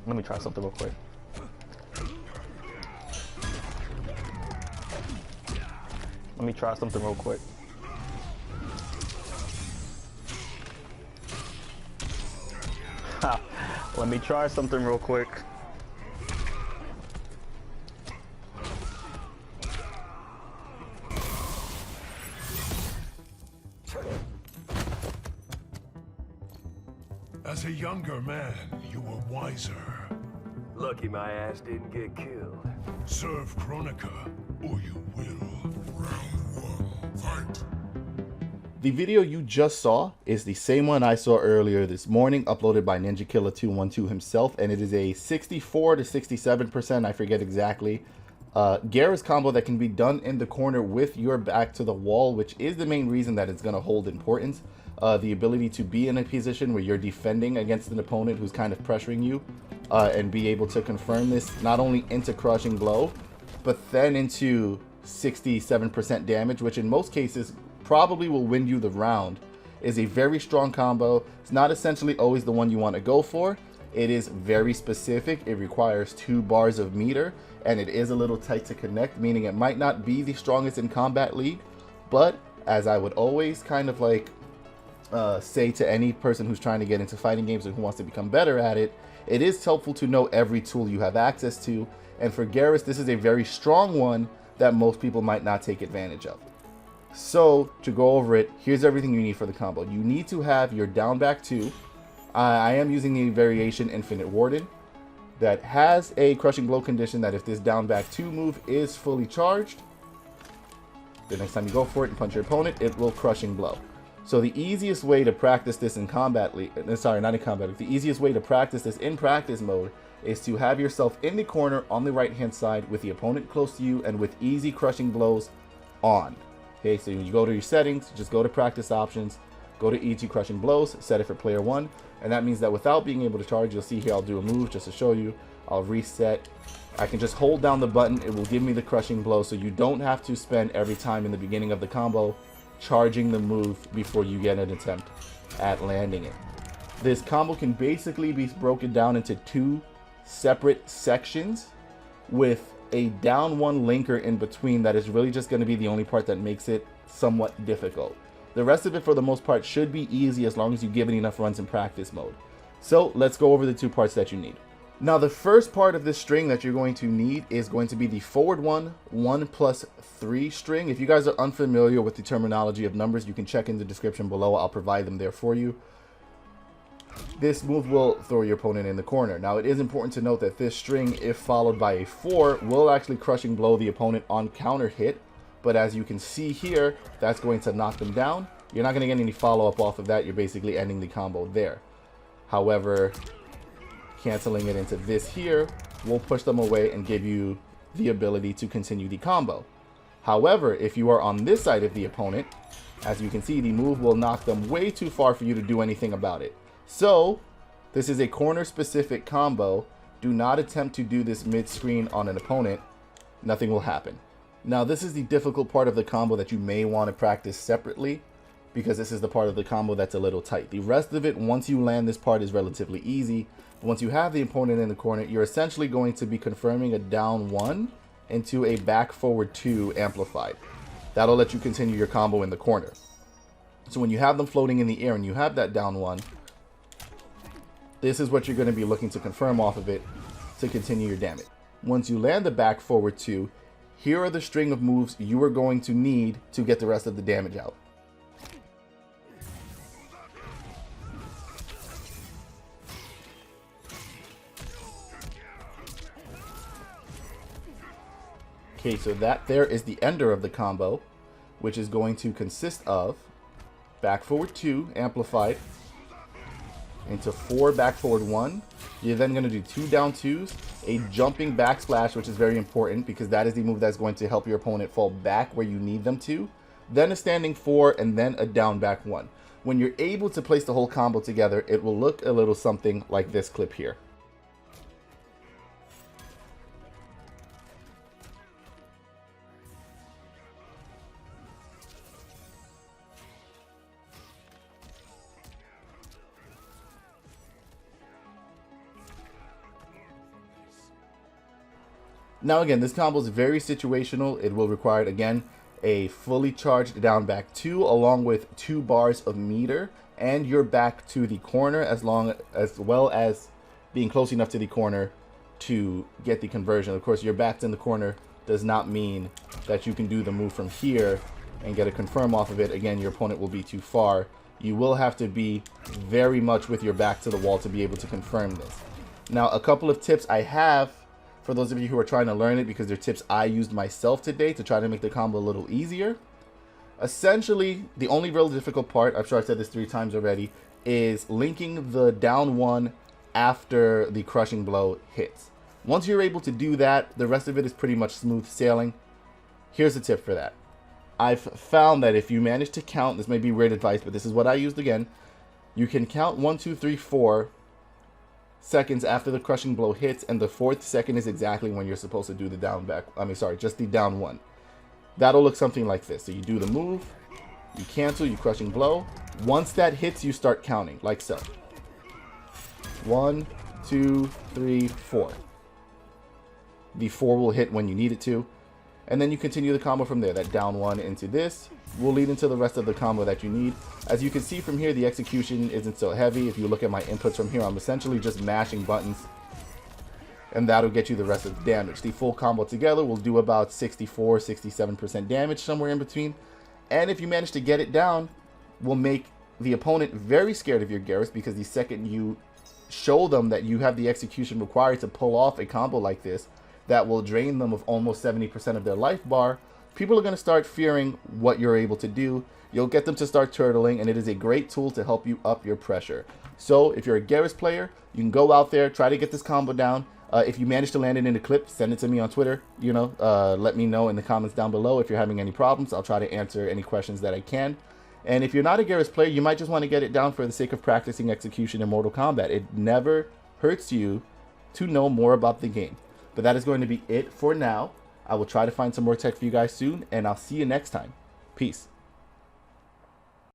Let me try something real quick. Let me try something real quick. Let me try something real quick. As a younger man, you were wiser. Lucky my ass didn't get killed. Serve Chronica, or you will. Round one, fight. The video you just saw is the same one I saw earlier this morning, uploaded by Ninja Killer 212 himself, and it is a 64 to 67%, I forget exactly, Geras combo that can be done in the corner with your back to the wall, which is the main reason that it's going to hold importance. The ability to be in a position where you're defending against an opponent who's kind of pressuring you, and be able to confirm this not only into crushing blow, but then into 67% damage, which in most cases probably will win you the round, is a very strong combo. It's not essentially always the one you want to go for. It is very specific. It requires 2 bars of meter, and it is a little tight to connect, meaning it might not be the strongest in Combat League, but as I would always kind of like say to any person who's trying to get into fighting games and who wants to become better at it, it is helpful to know every tool you have access to, and for Geras, this is a very strong one that most people might not take advantage of. So, to go over it, here's everything you need for the combo. You need to have your down back 2. I am using the variation Infinite Warden that has a crushing blow condition that if this down back 2 move is fully charged, the next time you go for it and punch your opponent, it will crushing blow. So the easiest way to practice this in Combat League, sorry, not in Combat League, the easiest way to practice this in practice mode is to have yourself in the corner on the right hand side with the opponent close to you and with easy crushing blows on. Okay, so when you go to your settings, just go to practice options, go to easy crushing blows, set it for player 1, and that means that without being able to charge, you'll see here I'll do a move just to show you. I'll reset. I can just hold down the button, it will give me the crushing blow, so you don't have to spend every time in the beginning of the combo charging the move before you get an attempt at landing it. This combo can basically be broken down into 2 separate sections with a down 1 linker in between that is really just going to be the only part that makes it somewhat difficult. The rest of it for the most part should be easy as long as you give it enough runs in practice mode. So let's go over the 2 parts that you need. Now the first part of this string that you're going to need is going to be the forward 1, 1+3 string. If you guys are unfamiliar with the terminology of numbers, you can check in the description below. I'll provide them there for you. This move will throw your opponent in the corner. Now it is important to note that this string, if followed by a 4, will actually crushing blow the opponent on counter hit. But as you can see here, that's going to knock them down. You're not going to get any follow-up off of that. You're basically ending the combo there. However, canceling it into this here will push them away and give you the ability to continue the combo. However, if you are on this side of the opponent, as you can see, the move will knock them way too far for you to do anything about it. So, this is a corner-specific combo. Do not attempt to do this mid-screen on an opponent. Nothing will happen. Now, this is the difficult part of the combo that you may want to practice separately, because this is the part of the combo that's a little tight. The rest of it, once you land this part, is relatively easy. Once you have the opponent in the corner, you're essentially going to be confirming a down 1 into a back forward 2 amplified. That'll let you continue your combo in the corner. So when you have them floating in the air and you have that down 1, this is what you're going to be looking to confirm off of it to continue your damage. Once you land the back forward 2, here are the string of moves you are going to need to get the rest of the damage out. Okay, so that there is the ender of the combo, which is going to consist of back forward 2 amplified into 4 back forward 1. You're then going to do 2 down 2s, a jumping backsplash, which is very important because that is the move that's going to help your opponent fall back where you need them to, then a standing 4, and then a down back 1. When you're able to place the whole combo together, it will look a little something like this clip here. Now again, this combo is very situational. It will require, again, a fully charged down back 2 along with 2 bars of meter and your back to the corner, as well as being close enough to the corner to get the conversion. Of course, your back's in the corner does not mean that you can do the move from here and get a confirm off of it. Again, your opponent will be too far. You will have to be very much with your back to the wall to be able to confirm this. Now, a couple of tips I have for those of you who are trying to learn it, because they're tips I used myself today to try to make the combo a little easier. Essentially, the only real difficult part, I'm sure I've said this 3 times already, is linking the down 1 after the crushing blow hits. Once you're able to do that, the rest of it is pretty much smooth sailing. Here's a tip for that. I've found that if you manage to count, this may be weird advice, but this is what I used again. You can count 1, 2, 3, 4 seconds after the crushing blow hits, and the 4th second is exactly when you're supposed to do the down back. Just the down 1. That'll look something like this. So you do the move, you cancel, you crushing blow. Once that hits, you start counting, like so. 1, 2, 3, 4. The 4 will hit when you need it to. And then you continue the combo from there. That down 1 into this will lead into the rest of the combo that you need. As you can see from here, the execution isn't so heavy. If you look at my inputs from here, I'm essentially just mashing buttons. And that'll get you the rest of the damage. The full combo together will do about 64, 67% damage, somewhere in between. And if you manage to get it down, will make the opponent very scared of your Geras, because the second you show them that you have the execution required to pull off a combo like this, that will drain them of almost 70% of their life bar, people are going to start fearing what you're able to do. You'll get them to start turtling, and it is a great tool to help you up your pressure. So if you're a Geras player, you can go out there, try to get this combo down. If you manage to land it in a clip, send it to me on Twitter. Let me know in the comments down below if you're having any problems. I'll try to answer any questions that I can. And if you're not a Geras player, you might just want to get it down for the sake of practicing execution in Mortal Kombat. It never hurts you to know more about the game. But that is going to be it for now. I will try to find some more tech for you guys soon, and I'll see you next time. Peace.